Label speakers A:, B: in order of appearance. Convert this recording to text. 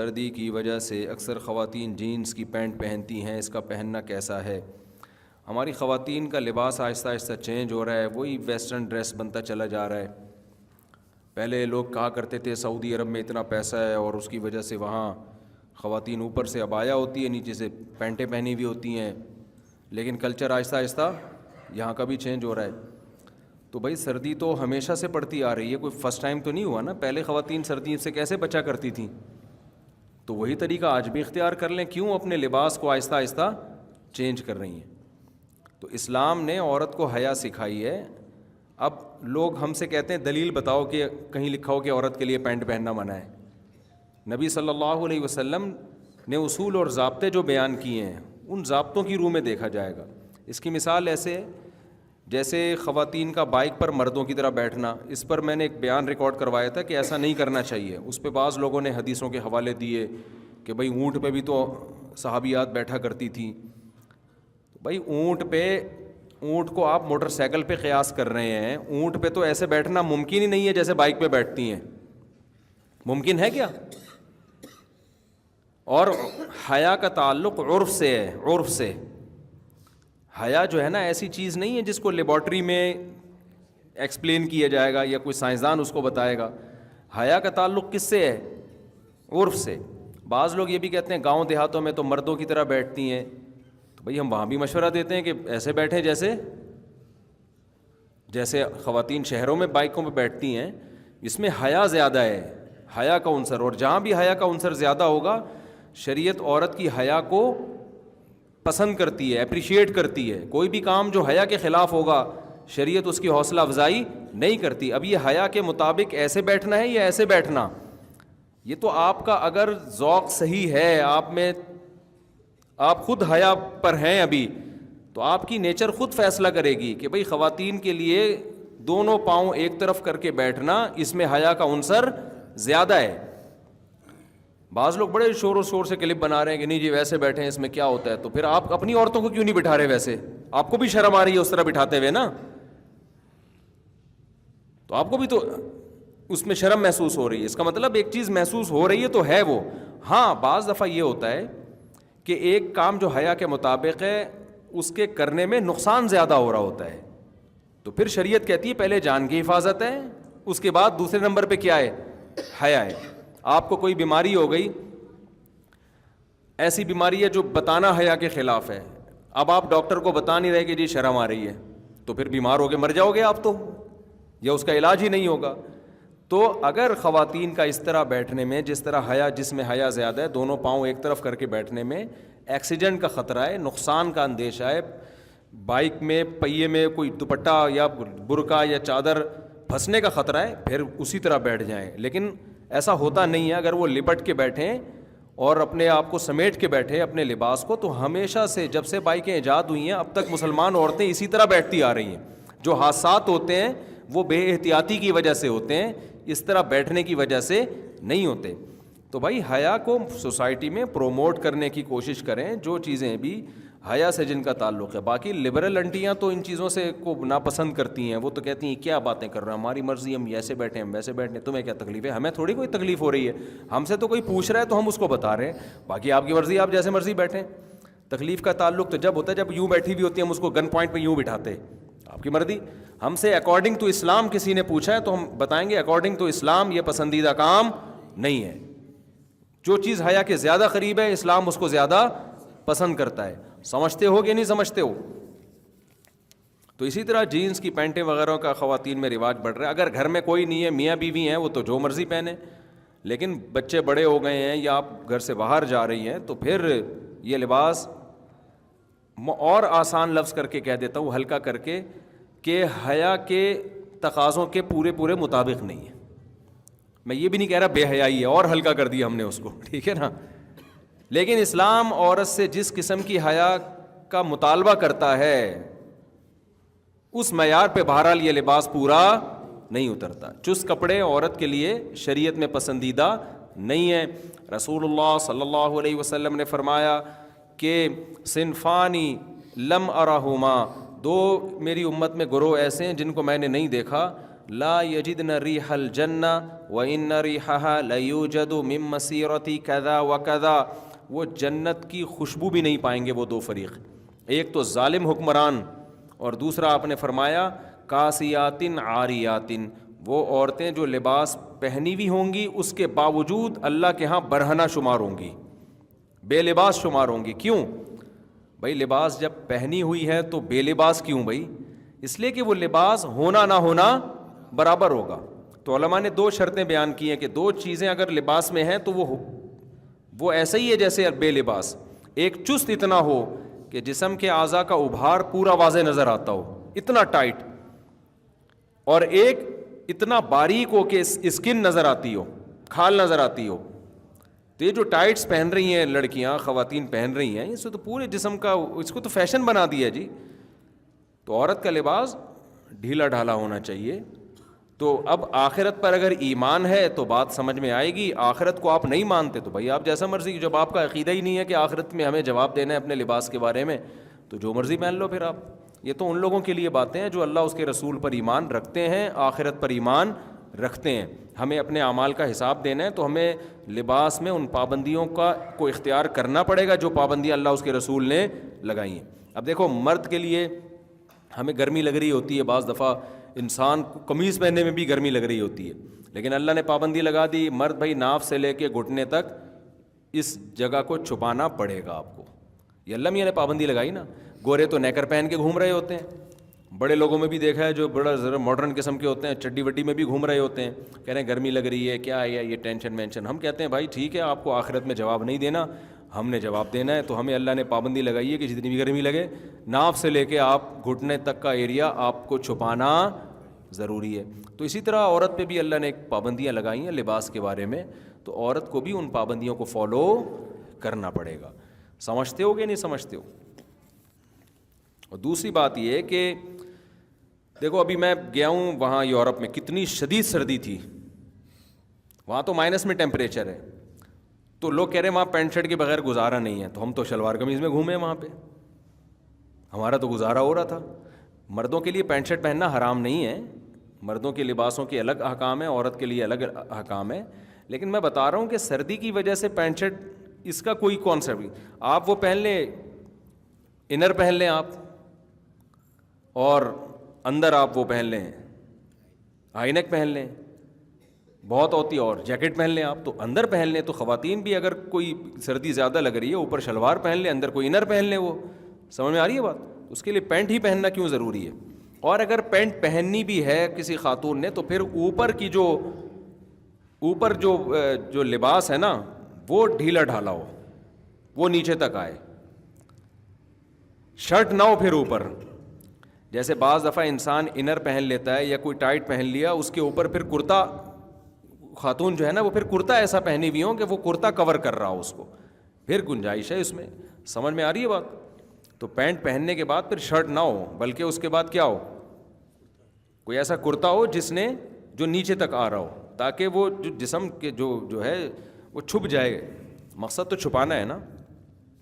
A: سردی کی وجہ سے اکثر خواتین جینس کی پینٹ پہنتی ہیں، اس کا پہننا کیسا ہے؟ ہماری خواتین کا لباس آہستہ آہستہ چینج ہو رہا ہے، وہی ویسٹرن ڈریس بنتا چلا جا رہا ہے۔ پہلے لوگ کہا کرتے تھے سعودی عرب میں اتنا پیسہ ہے اور اس کی وجہ سے وہاں خواتین اوپر سے عبایا ہوتی ہے، نیچے سے پینٹیں پہنی ہوئی ہوتی ہیں، لیکن کلچر آہستہ آہستہ یہاں کا بھی چینج ہو رہا ہے۔ تو بھائی سردی تو ہمیشہ سے پڑتی آ رہی ہے، کوئی فرسٹ ٹائم تو نہیں ہوا نا۔ پہلے خواتین سردی سے کیسے بچا کرتی تھیں، تو وہی طریقہ آج بھی اختیار کر لیں، کیوں اپنے لباس کو آہستہ آہستہ چینج کر رہی ہیں؟ تو اسلام نے عورت کو حیا سکھائی ہے۔ اب لوگ ہم سے کہتے ہیں دلیل بتاؤ کہ کہیں لکھا ہو کہ عورت کے لیے پینٹ پہننا منع ہے۔ نبی صلی اللہ علیہ وسلم نے اصول اور ضابطے جو بیان کیے ہیں، ان ضابطوں کی روح میں دیکھا جائے گا۔ اس کی مثال ایسے جیسے خواتین کا بائک پر مردوں کی طرح بیٹھنا، اس پر میں نے ایک بیان ریکارڈ کروایا تھا کہ ایسا نہیں کرنا چاہیے۔ اس پہ بعض لوگوں نے حدیثوں کے حوالے دیے کہ بھئی اونٹ پہ بھی تو صحابیات بیٹھا کرتی تھی۔ بھئی اونٹ کو آپ موٹر سائیکل پہ قیاس کر رہے ہیں، اونٹ پہ تو ایسے بیٹھنا ممکن ہی نہیں ہے جیسے بائک پہ بیٹھتی ہیں، ممکن ہے کیا؟ اور حیا کا تعلق عرف سے ہے، عرف سے۔ حیا جو ہے نا ایسی چیز نہیں ہے جس کو لیبارٹری میں ایکسپلین کیا جائے گا یا کوئی سائنسدان اس کو بتائے گا۔ حیا کا تعلق کس سے ہے؟ عرف سے۔ بعض لوگ یہ بھی کہتے ہیں گاؤں دیہاتوں میں تو مردوں کی طرح بیٹھتی ہیں، تو بھئی ہم وہاں بھی مشورہ دیتے ہیں کہ ایسے بیٹھیں جیسے خواتین شہروں میں بائکوں پہ بیٹھتی ہیں۔ اس میں حیا زیادہ ہے، حیا کا عنصر، اور جہاں بھی حیا کا عنصر زیادہ ہوگا شریعت عورت کی حیا کو پسند کرتی ہے، اپریشیٹ کرتی ہے۔ کوئی بھی کام جو حیا کے خلاف ہوگا شریعت اس کی حوصلہ افزائی نہیں کرتی۔ اب یہ حیا کے مطابق ایسے بیٹھنا ہے یا ایسے بیٹھنا، یہ تو آپ کا اگر ذوق صحیح ہے، آپ خود حیا پر ہیں ابھی، تو آپ کی نیچر خود فیصلہ کرے گی کہ بھئی خواتین کے لیے دونوں پاؤں ایک طرف کر کے بیٹھنا، اس میں حیا کا عنصر زیادہ ہے۔ بعض لوگ بڑے شور و شور سے کلپ بنا رہے ہیں کہ نہیں جی ویسے بیٹھیں، اس میں کیا ہوتا ہے؟ تو پھر آپ اپنی عورتوں کو کیوں نہیں بٹھا رہے؟ ویسے آپ کو بھی شرم آ رہی ہے اس طرح بٹھاتے ہوئے نا، تو آپ کو بھی تو اس میں شرم محسوس ہو رہی ہے۔ اس کا مطلب ایک چیز محسوس ہو رہی ہے تو ہے وہ۔ ہاں بعض دفعہ یہ ہوتا ہے کہ ایک کام جو حیا کے مطابق ہے اس کے کرنے میں نقصان زیادہ ہو رہا ہوتا ہے، تو پھر شریعت کہتی ہے پہلے جان کی حفاظت ہے، اس کے بعد دوسرے نمبر پہ کیا ہے؟ حیا ہے۔ آپ کو کوئی بیماری ہو گئی، ایسی بیماری ہے جو بتانا حیا کے خلاف ہے، اب آپ ڈاکٹر کو بتا نہیں رہے کہ جی شرم آ رہی ہے، تو پھر بیمار ہو کے مر جاؤ گے آپ تو، یا اس کا علاج ہی نہیں ہوگا۔ تو اگر خواتین کا اس طرح بیٹھنے میں جس طرح حیا، جس میں حیا زیادہ ہے، دونوں پاؤں ایک طرف کر کے بیٹھنے میں ایکسیڈنٹ کا خطرہ ہے، نقصان کا اندیشہ ہے، بائک میں پہیے میں کوئی دوپٹہ یا برقع یا چادر پھنسنے کا خطرہ ہے، پھر اسی طرح بیٹھ جائیں۔ لیکن ایسا ہوتا نہیں ہے، اگر وہ لپٹ کے بیٹھیں اور اپنے آپ کو سمیٹ کے بیٹھے اپنے لباس کو، تو ہمیشہ سے جب سے بائکیں ایجاد ہوئی ہیں اب تک مسلمان عورتیں اسی طرح بیٹھتی آ رہی ہیں۔ جو حادثات ہوتے ہیں وہ بے احتیاطی کی وجہ سے ہوتے ہیں، اس طرح بیٹھنے کی وجہ سے نہیں ہوتے۔ تو بھائی حیا کو سوسائٹی میں پروموٹ کرنے کی کوشش کریں، جو چیزیں بھی حیا سے جن کا تعلق ہے۔ باقی لبرل انٹیاں تو ان چیزوں سے کو ناپسند کرتی ہیں، وہ تو کہتی ہیں کیا باتیں کر رہے ہیں، ہماری مرضی، ہم ایسے بیٹھیں ہم ویسے بیٹھیں، تمہیں کیا تکلیف ہے؟ ہمیں تھوڑی کوئی تکلیف ہو رہی ہے، ہم سے تو کوئی پوچھ رہا ہے تو ہم اس کو بتا رہے ہیں، باقی آپ کی مرضی، آپ جیسے مرضی بیٹھیں۔ تکلیف کا تعلق تو جب ہوتا ہے جب یوں بیٹھی بھی ہوتی ہے، ہم اس کو گن پوائنٹ پہ یوں بٹھاتے، آپ کی مرضی۔ ہم سے اکارڈنگ ٹو اسلام کسی نے پوچھا ہے تو ہم بتائیں گے اکارڈنگ ٹو اسلام یہ پسندیدہ کام نہیں ہے۔ جو چیز حیا کے زیادہ قریب ہے اسلام اس کو زیادہ پسند کرتا ہے۔ سمجھتے ہو کہ نہیں سمجھتے ہو؟ تو اسی طرح جینس کی پینٹیں وغیرہ کا خواتین میں رواج بڑھ رہا ہے۔ اگر گھر میں کوئی نہیں ہے، میاں بیوی ہیں، وہ تو جو مرضی پہنے، لیکن بچے بڑے ہو گئے ہیں یا آپ گھر سے باہر جا رہی ہیں تو پھر یہ لباس، اور آسان لفظ کر کے کہہ دیتا ہوں ہلکا کر کے، کہ حیا کے تقاضوں کے پورے مطابق نہیں ہے۔ میں یہ بھی نہیں کہہ رہا بے حیائی ہے، اور ہلکا کر دیا ہم نے اس کو، ٹھیک ہے نا۔ لیکن اسلام عورت سے جس قسم کی حیا کا مطالبہ کرتا ہے اس معیار پہ بہرحال یہ لباس پورا نہیں اترتا۔ چست کپڑے عورت کے لیے شریعت میں پسندیدہ نہیں ہے۔ رسول اللہ صلی اللہ علیہ وسلم نے فرمایا کہ صنفانی لم ارہما، دو میری امت میں گروہ ایسے ہیں جن کو میں نے نہیں دیکھا، لا یجدن ریح الجنہ وان ریحها لیوجد من مسیرۃ کذا وکذا، وہ جنت کی خوشبو بھی نہیں پائیں گے وہ دو فریق، ایک تو ظالم حکمران اور دوسرا آپ نے فرمایا کاسیات عاریات، وہ عورتیں جو لباس پہنی ہوئی ہوں گی اس کے باوجود اللہ کے ہاں برہنہ شمار ہوں گی، بے لباس شمار ہوں گی۔ کیوں بھائی؟ لباس جب پہنی ہوئی ہے تو بے لباس کیوں بھائی؟ اس لیے کہ وہ لباس ہونا نہ ہونا برابر ہوگا۔ تو علماء نے دو شرطیں بیان کی ہیں کہ دو چیزیں اگر لباس میں ہیں تو وہ ایسا ہی ہے جیسے بے لباس، ایک چست اتنا ہو کہ جسم کے اعضاء کا ابھار پورا واضح نظر آتا ہو، اتنا ٹائٹ، اور ایک اتنا باریک ہو کہ اسکن نظر آتی ہو، کھال نظر آتی ہو۔ تو یہ جو ٹائٹس پہن رہی ہیں لڑکیاں، خواتین پہن رہی ہیں، اس سے تو پورے جسم کا، اس کو تو فیشن بنا دیا جی۔ تو عورت کا لباس ڈھیلا ڈھالا ہونا چاہیے۔ تو اب آخرت پر اگر ایمان ہے تو بات سمجھ میں آئے گی، آخرت کو آپ نہیں مانتے تو بھائی آپ جیسا مرضی، جب آپ کا عقیدہ ہی نہیں ہے کہ آخرت میں ہمیں جواب دینا ہے اپنے لباس کے بارے میں، تو جو مرضی پہن لو پھر آپ۔ یہ تو ان لوگوں کے لیے باتیں ہیں جو اللہ اس کے رسول پر ایمان رکھتے ہیں، آخرت پر ایمان رکھتے ہیں۔ ہمیں اپنے اعمال کا حساب دینا ہے تو ہمیں لباس میں ان پابندیوں کو اختیار کرنا پڑے گا جو پابندیاں اللہ اس کے رسول نے لگائی ہیں۔ اب دیکھو، مرد کے لیے ہمیں گرمی لگ رہی ہوتی ہے، بعض دفعہ انسان کو قمیض پہننے میں بھی گرمی لگ رہی ہوتی ہے، لیکن اللہ نے پابندی لگا دی، مرد بھائی ناف سے لے کے گھٹنے تک اس جگہ کو چھپانا پڑے گا آپ کو۔ یہ اللہ میاں نے پابندی لگائی نا۔ گورے تو نیکر پہن کے گھوم رہے ہوتے ہیں، بڑے لوگوں میں بھی دیکھا ہے جو بڑا ذرا ماڈرن قسم کے ہوتے ہیں، چڈی وڈی میں بھی گھوم رہے ہوتے ہیں، کہہ رہے ہیں گرمی لگ رہی ہے، کیا ہے یہ ٹینشن وینشن۔ ہم کہتے ہیں بھائی ٹھیک ہے، آپ کو آخرت میں جواب نہیں دینا، ہم نے جواب دینا ہے، تو ہمیں اللہ نے پابندی لگائی ہے کہ جتنی بھی گرمی لگے ناف سے لے کے آپ گھٹنے تک کا ایریا آپ کو چھپانا ضروری ہے۔ تو اسی طرح عورت پہ بھی اللہ نے ایک پابندیاں لگائی ہیں لباس کے بارے میں، تو عورت کو بھی ان پابندیوں کو فالو کرنا پڑے گا۔ سمجھتے ہو کہ نہیں سمجھتے ہو؟ اور دوسری بات یہ ہے کہ دیکھو، ابھی میں گیا ہوں وہاں یورپ میں، کتنی شدید سردی تھی وہاں، تو مائنس میں ٹیمپریچر ہے، تو لوگ کہہ رہے ہیں وہاں پینٹ شرٹ کے بغیر گزارا نہیں ہے، تو ہم تو شلوار قمیض میں گھومے وہاں پہ، ہمارا تو گزارا ہو رہا تھا۔ مردوں کے لیے پینٹ شرٹ پہننا حرام نہیں ہے، مردوں کے لباسوں کے الگ احکام ہیں، عورت کے لیے الگ احکام ہے، لیکن میں بتا رہا ہوں کہ سردی کی وجہ سے پینٹ شرٹ اس کا کوئی کانسیپٹ، آپ وہ پہن لیں، انر پہن لیں آپ، اور اندر آپ وہ پہن لیں ہائی نیک پہن لیں، بہت ہوتی ہے، اور جیکٹ پہن لیں آپ، تو اندر پہن لیں۔ تو خواتین بھی اگر کوئی سردی زیادہ لگ رہی ہے اوپر شلوار پہن لیں، اندر کوئی انر پہن لیں، وہ سمجھ میں آ رہی ہے بات؟ اس کے لیے پینٹ ہی پہننا کیوں ضروری ہے؟ اور اگر پینٹ پہننی بھی ہے کسی خاتون نے تو پھر اوپر جو لباس ہے نا وہ ڈھیلا ڈھالا ہو، وہ نیچے تک آئے، شرٹ نہ ہو پھر اوپر۔ جیسے بعض دفعہ انسان انر پہن لیتا ہے یا کوئی ٹائٹ پہن لیا، اس کے اوپر پھر کرتا، خاتون جو ہے نا وہ پھر کرتا ایسا پہنی ہوئی ہوں کہ وہ کرتا کور کر رہا ہو اس کو، پھر گنجائش ہے اس میں۔ سمجھ میں آ رہی ہے بات؟ تو پینٹ پہننے کے بعد پھر شرٹ نہ ہو، بلکہ اس کے بعد کیا ہو، کوئی ایسا کرتا ہو جو نیچے تک آ رہا ہو، تاکہ وہ جو جسم کے جو ہے وہ چھپ جائے۔ مقصد تو چھپانا ہے نا۔